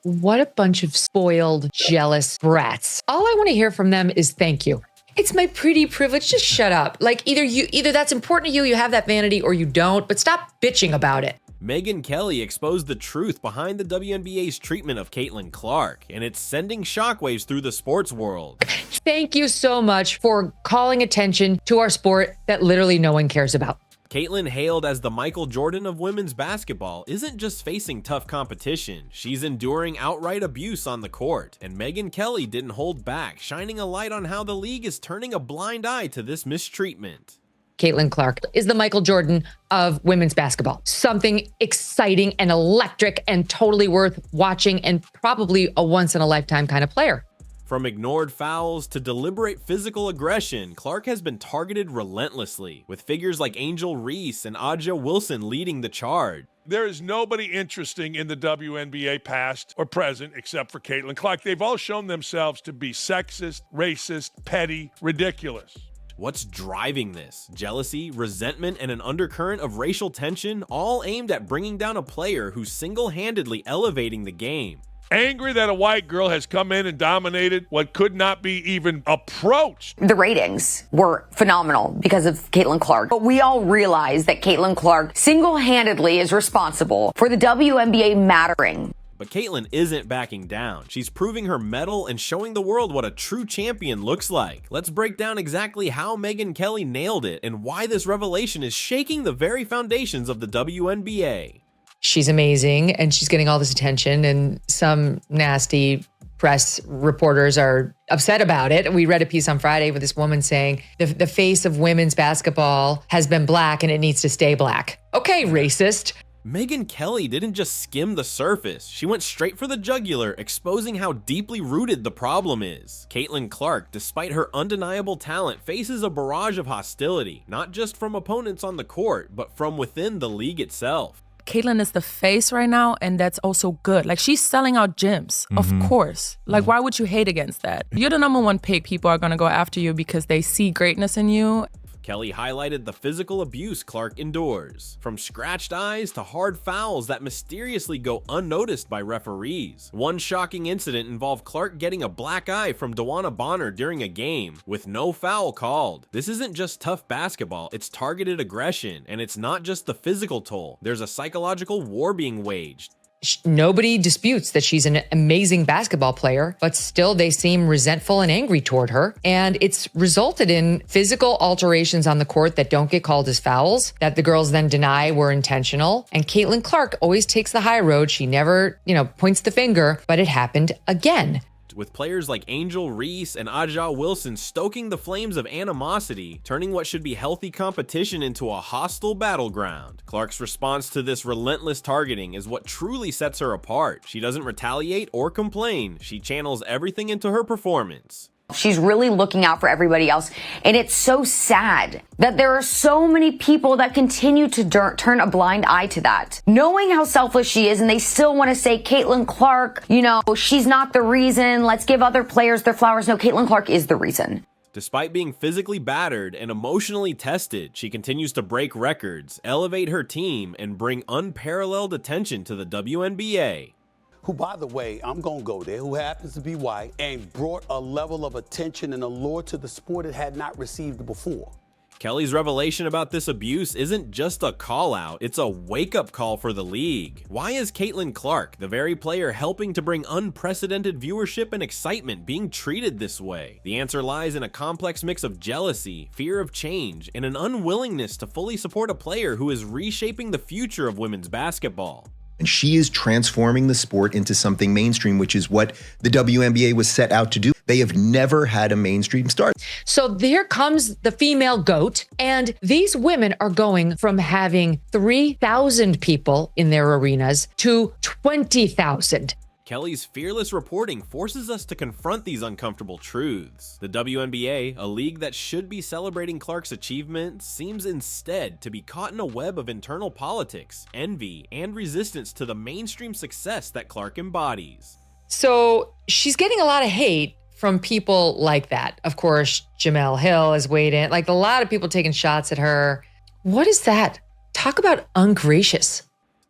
What a bunch of spoiled, jealous brats. All I want to hear from them is thank you. It's my pretty privilege. Just shut up. Like either that's important to you, you have that vanity, or you don't, but stop bitching about it. Megyn Kelly exposed the truth behind the WNBA's treatment of Caitlin Clark, and it's sending shockwaves through the sports world. Thank you so much for calling attention to our sport that literally no one cares about. Caitlin, hailed as the Michael Jordan of women's basketball, isn't just facing tough competition, she's enduring outright abuse on the court, and Megyn Kelly didn't hold back, shining a light on how the league is turning a blind eye to this mistreatment. Caitlin Clark is the Michael Jordan of women's basketball. Something exciting and electric and totally worth watching, and probably a once-in-a-lifetime kind of player. From ignored fouls to deliberate physical aggression, Clark has been targeted relentlessly, with figures like Angel Reese and Aja Wilson leading the charge. There is nobody interesting in the WNBA past or present except for Caitlin Clark. They've all shown themselves to be sexist, racist, petty, ridiculous. What's driving this? Jealousy, resentment, and an undercurrent of racial tension, all aimed at bringing down a player who's single-handedly elevating the game. Angry that a white girl has come in and dominated what could not be even approached. The ratings were phenomenal because of Caitlin Clark. But we all realize that Caitlin Clark single-handedly is responsible for the WNBA mattering. But Caitlin isn't backing down. She's proving her mettle and showing the world what a true champion looks like. Let's break down exactly how Megyn Kelly nailed it and why this revelation is shaking the very foundations of the WNBA. She's amazing, and she's getting all this attention, and some nasty press reporters are upset about it. We read a piece on Friday with this woman saying the face of women's basketball has been black and it needs to stay black. Okay, racist. Megyn Kelly didn't just skim the surface. She went straight for the jugular, exposing how deeply rooted the problem is. Caitlin Clark, despite her undeniable talent, faces a barrage of hostility, not just from opponents on the court, but from within the league itself. Caitlin is the face right now, and that's also good. Like, she's selling out gyms, of course. Like, why would you hate against that? You're the number one pick. People are going to go after you because they see greatness in you. Kelly highlighted the physical abuse Clark endures, from scratched eyes to hard fouls that mysteriously go unnoticed by referees. One shocking incident involved Clark getting a black eye from Dawana Bonner during a game, with no foul called. This isn't just tough basketball, it's targeted aggression, and it's not just the physical toll. There's a psychological war being waged. Nobody disputes that she's an amazing basketball player, but still they seem resentful and angry toward her. And it's resulted in physical alterations on the court that don't get called as fouls, that the girls then deny were intentional. And Caitlin Clark always takes the high road. She never, points the finger, but it happened again. With players like Angel Reese and Aja Wilson stoking the flames of animosity, turning what should be healthy competition into a hostile battleground. Clark's response to this relentless targeting is what truly sets her apart. She doesn't retaliate or complain. She channels everything into her performance. She's really looking out for everybody else. And it's so sad that there are so many people that continue to turn a blind eye to that. Knowing how selfless she is, and they still want to say, Caitlin Clark, she's not the reason. Let's give other players their flowers. No, Caitlin Clark is the reason. Despite being physically battered and emotionally tested, she continues to break records, elevate her team, and bring unparalleled attention to the WNBA. Who, by the way, I'm going to go there, who happens to be white, and brought a level of attention and allure to the sport it had not received before. Kelly's revelation about this abuse isn't just a call-out, it's a wake-up call for the league. Why is Caitlin Clark, the very player helping to bring unprecedented viewership and excitement, being treated this way? The answer lies in a complex mix of jealousy, fear of change, and an unwillingness to fully support a player who is reshaping the future of women's basketball. And she is transforming the sport into something mainstream, which is what the WNBA was set out to do. They have never had a mainstream start. So here comes the female GOAT, and these women are going from having 3,000 people in their arenas to 20,000. Kelly's fearless reporting forces us to confront these uncomfortable truths. The WNBA, a league that should be celebrating Clark's achievements, seems instead to be caught in a web of internal politics, envy, and resistance to the mainstream success that Clark embodies. So she's getting a lot of hate from people like that. Of course, Jamel Hill has weighed in, like a lot of people taking shots at her. What is that? Talk about ungracious.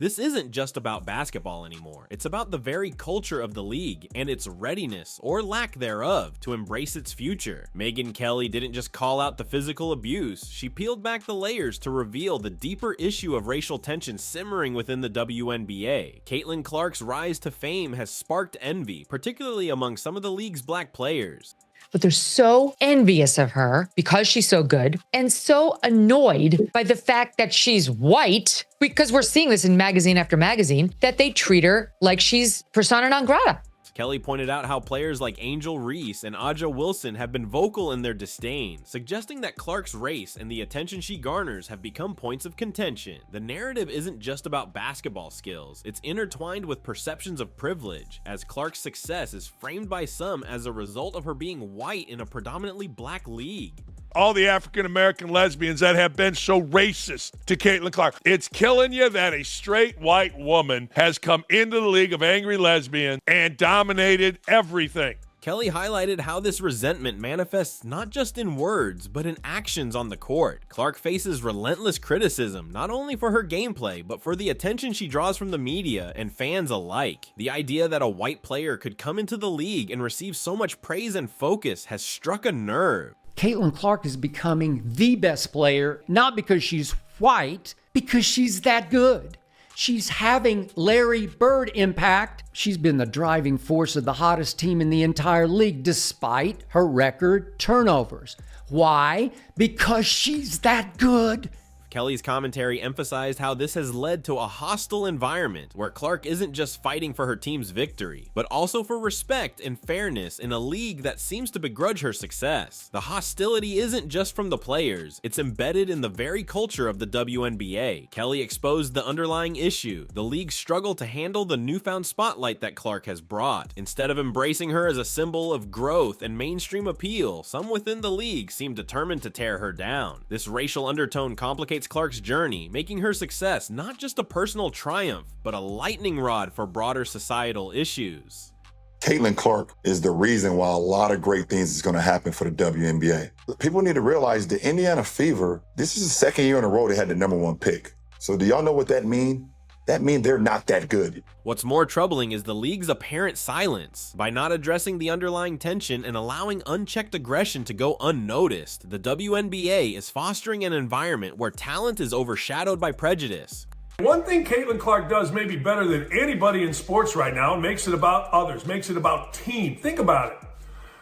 This isn't just about basketball anymore. It's about the very culture of the league and its readiness, or lack thereof, to embrace its future. Megyn Kelly didn't just call out the physical abuse, she peeled back the layers to reveal the deeper issue of racial tension simmering within the WNBA. Caitlin Clark's rise to fame has sparked envy, particularly among some of the league's black players. But they're so envious of her because she's so good and so annoyed by the fact that she's white, because we're seeing this in magazine after magazine, that they treat her like she's persona non grata. Kelly pointed out how players like Angel Reese and Aja Wilson have been vocal in their disdain, suggesting that Clark's race and the attention she garners have become points of contention. The narrative isn't just about basketball skills, it's intertwined with perceptions of privilege, as Clark's success is framed by some as a result of her being white in a predominantly black league. All the African-American lesbians that have been so racist to Caitlin Clark. It's killing you that a straight white woman has come into the league of angry lesbians and dominated everything. Kelly highlighted how this resentment manifests not just in words, but in actions on the court. Clark faces relentless criticism, not only for her gameplay, but for the attention she draws from the media and fans alike. The idea that a white player could come into the league and receive so much praise and focus has struck a nerve. Caitlin Clark is becoming the best player, not because she's white, because she's that good. She's having Larry Bird impact. She's been the driving force of the hottest team in the entire league, despite her record turnovers. Why? Because she's that good. Kelly's commentary emphasized how this has led to a hostile environment where Clark isn't just fighting for her team's victory, but also for respect and fairness in a league that seems to begrudge her success. The hostility isn't just from the players, it's embedded in the very culture of the WNBA. Kelly exposed the underlying issue, the league's struggle to handle the newfound spotlight that Clark has brought. Instead of embracing her as a symbol of growth and mainstream appeal, some within the league seem determined to tear her down. This racial undertone complicates Clark's journey, making her success not just a personal triumph, but a lightning rod for broader societal issues. Caitlin Clark is the reason why a lot of great things is going to happen for the WNBA. People need to realize the Indiana Fever, this is the second year in a row they had the #1 pick. So do y'all know what that means? That means they're not that good. What's more troubling is the league's apparent silence. By not addressing the underlying tension and allowing unchecked aggression to go unnoticed, the WNBA is fostering an environment where talent is overshadowed by prejudice. One thing Caitlin Clark does maybe better than anybody in sports right now makes it about others, makes it about team. Think about it.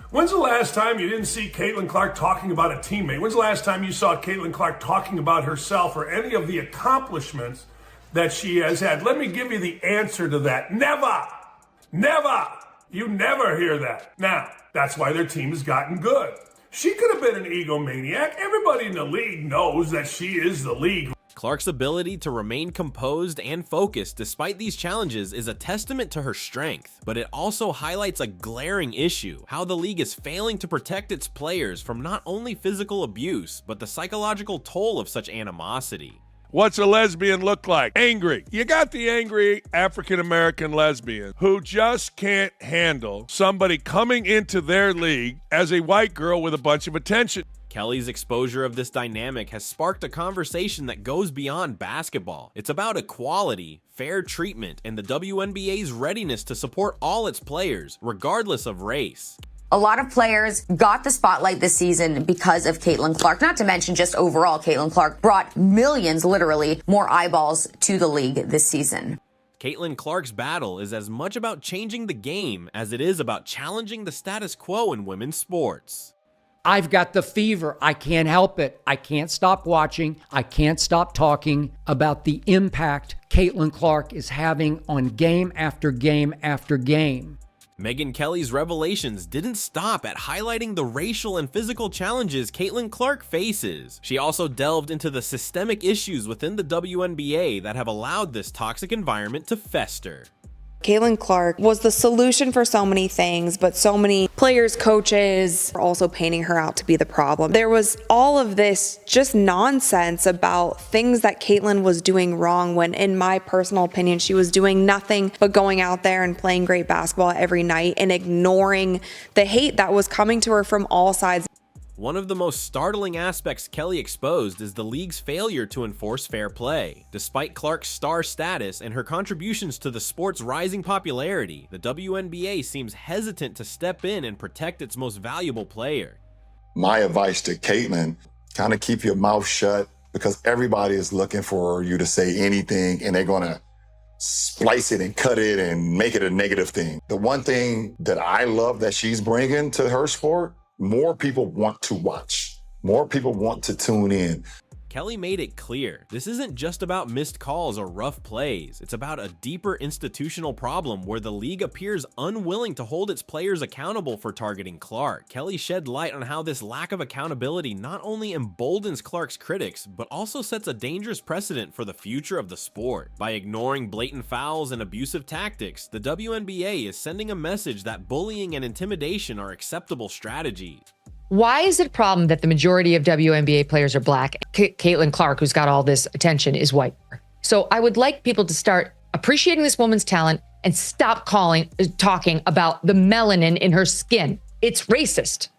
When's the last time you didn't see Caitlin Clark talking about a teammate? When's the last time you saw Caitlin Clark talking about herself or any of the accomplishments that she has had? Let me give you the answer to that. Never. Never. You never hear that. Now, that's why their team has gotten good. She could have been an egomaniac. Everybody in the league knows that she is the league. Clark's ability to remain composed and focused despite these challenges is a testament to her strength, but it also highlights a glaring issue: how the league is failing to protect its players from not only physical abuse, but the psychological toll of such animosity. What's a lesbian look like? Angry. You got the angry African-American lesbian who just can't handle somebody coming into their league as a white girl with a bunch of attention. Kelly's exposure of this dynamic has sparked a conversation that goes beyond basketball. It's about equality, fair treatment, and the WNBA's readiness to support all its players, regardless of race. A lot of players got the spotlight this season because of Caitlin Clark. Not to mention just overall, Caitlin Clark brought millions, literally, more eyeballs to the league this season. Caitlin Clark's battle is as much about changing the game as it is about challenging the status quo in women's sports. I've got the fever. I can't help it. I can't stop watching. I can't stop talking about the impact Caitlin Clark is having on game after game after game. Megyn Kelly's revelations didn't stop at highlighting the racial and physical challenges Caitlin Clark faces. She also delved into the systemic issues within the WNBA that have allowed this toxic environment to fester. Caitlin Clark was the solution for so many things, but so many players, coaches are also painting her out to be the problem. There was all of this just nonsense about things that Caitlin was doing wrong when, in my personal opinion, she was doing nothing but going out there and playing great basketball every night and ignoring the hate that was coming to her from all sides. One of the most startling aspects Kelly exposed is the league's failure to enforce fair play. Despite Clark's star status and her contributions to the sport's rising popularity, the WNBA seems hesitant to step in and protect its most valuable player. My advice to Caitlyn, kind of keep your mouth shut, because everybody is looking for you to say anything and they're going to splice it and cut it and make it a negative thing. The one thing that I love that she's bringing to her sport, more people want to watch. More people want to tune in. Kelly made it clear, this isn't just about missed calls or rough plays. It's about a deeper institutional problem where the league appears unwilling to hold its players accountable for targeting Clark. Kelly shed light on how this lack of accountability not only emboldens Clark's critics, but also sets a dangerous precedent for the future of the sport. By ignoring blatant fouls and abusive tactics, the WNBA is sending a message that bullying and intimidation are acceptable strategies. Why is it a problem that the majority of WNBA players are black? Caitlin Clark, who's got all this attention, is white. So I would like people to start appreciating this woman's talent and stop talking about the melanin in her skin. It's racist.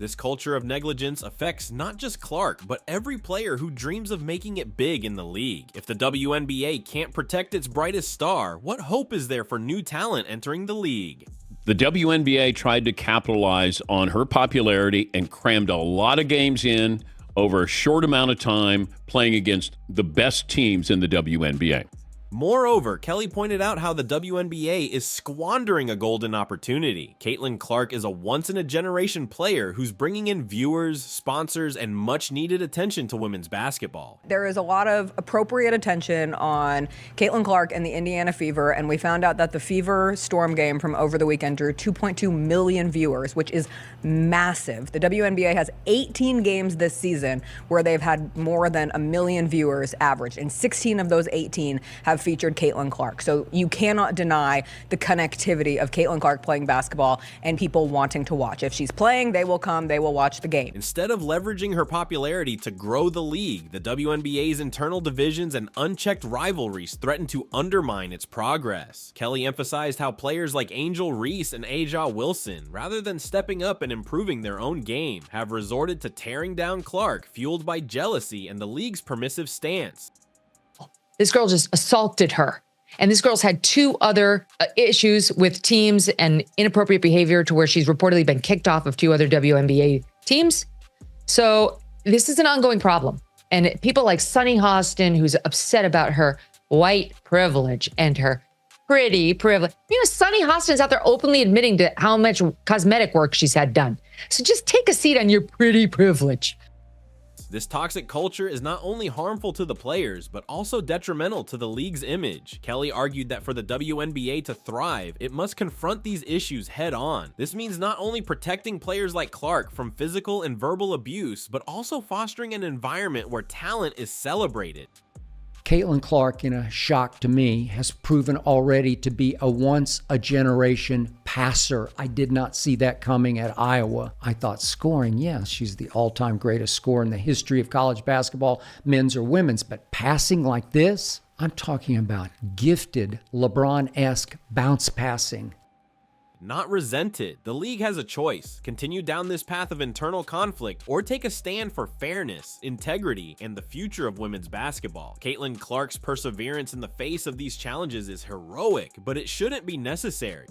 This culture of negligence affects not just Clark, but every player who dreams of making it big in the league. If the WNBA can't protect its brightest star, what hope is there for new talent entering the league? The WNBA tried to capitalize on her popularity and crammed a lot of games in over a short amount of time, playing against the best teams in the WNBA. Moreover, Kelly pointed out how the WNBA is squandering a golden opportunity. Caitlin Clark is a once-in-a-generation player who's bringing in viewers, sponsors, and much-needed attention to women's basketball. There is a lot of appropriate attention on Caitlin Clark and the Indiana Fever, and we found out that the Fever Storm game from over the weekend drew 2.2 million viewers, which is massive. The WNBA has 18 games this season where they've had more than 1 million viewers average, and 16 of those 18 have featured Caitlin Clark. So you cannot deny the connectivity of Caitlin Clark playing basketball and people wanting to watch. If she's playing, they will come, they will watch the game. Instead of leveraging her popularity to grow the league, the WNBA's internal divisions and unchecked rivalries threaten to undermine its progress. Kelly emphasized how players like Angel Reese and Aja Wilson, rather than stepping up and improving their own game, have resorted to tearing down Clark, fueled by jealousy and the league's permissive stance. This girl just assaulted her. And this girl's had 2 other issues with teams and inappropriate behavior to where she's reportedly been kicked off of 2 other WNBA teams. So this is an ongoing problem. And people like Sunny Hostin, who's upset about her white privilege and her pretty privilege. You know, Sunny Hostin's out there openly admitting to how much cosmetic work she's had done. So just take a seat on your pretty privilege. This toxic culture is not only harmful to the players, but also detrimental to the league's image. Kelly argued that for the WNBA to thrive, it must confront these issues head on. This means not only protecting players like Clark from physical and verbal abuse, but also fostering an environment where talent is celebrated. Caitlin Clark, in a shock to me, has proven already to be a once-a-generation passer. I did not see that coming at Iowa. I thought scoring, yes, she's the all-time greatest scorer in the history of college basketball, men's or women's, but passing like this, I'm talking about gifted LeBron-esque bounce passing. Not resented. The league has a choice: continue down this path of internal conflict or take a stand for fairness, integrity, and the future of women's basketball. Caitlin Clark's perseverance in the face of these challenges is heroic, but it shouldn't be necessary.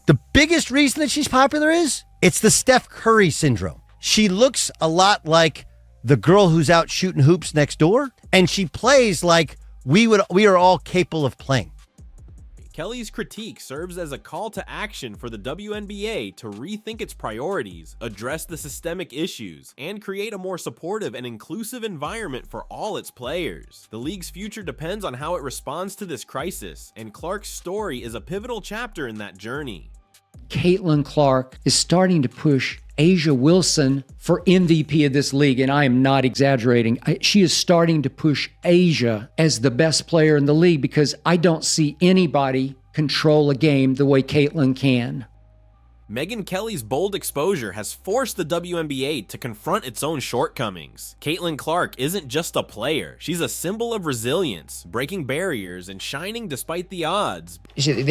The biggest reason that she's popular is it's the Steph Curry syndrome. She looks a lot like the girl who's out shooting hoops next door, and she plays like we are all capable of playing. Kelly's critique serves as a call to action for the WNBA to rethink its priorities, address the systemic issues, and create a more supportive and inclusive environment for all its players. The league's future depends on how it responds to this crisis, and Clark's story is a pivotal chapter in that journey. Caitlin Clark is starting to push Aja Wilson for MVP of this league, and I am not exaggerating. She is starting to push Aja as the best player in the league because I don't see anybody control a game the way Caitlin can. Megyn Kelly's bold exposure has forced the WNBA to confront its own shortcomings. Caitlin Clark isn't just a player, she's a symbol of resilience, breaking barriers and shining despite the odds.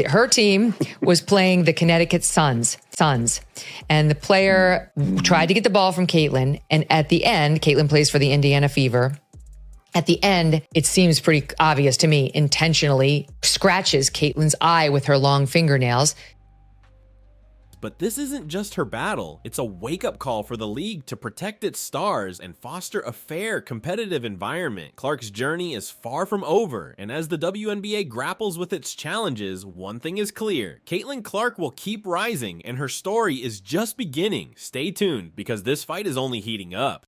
Her team was playing the Connecticut Suns. Suns. And the player tried to get the ball from Caitlin. And at the end, Caitlin plays for the Indiana Fever. At the end, it seems pretty obvious to me, intentionally scratches Caitlin's eye with her long fingernails. But this isn't just her battle, it's a wake-up call for the league to protect its stars and foster a fair, competitive environment. Clark's journey is far from over, and as the WNBA grapples with its challenges, one thing is clear. Caitlin Clark will keep rising, and her story is just beginning. Stay tuned, because this fight is only heating up.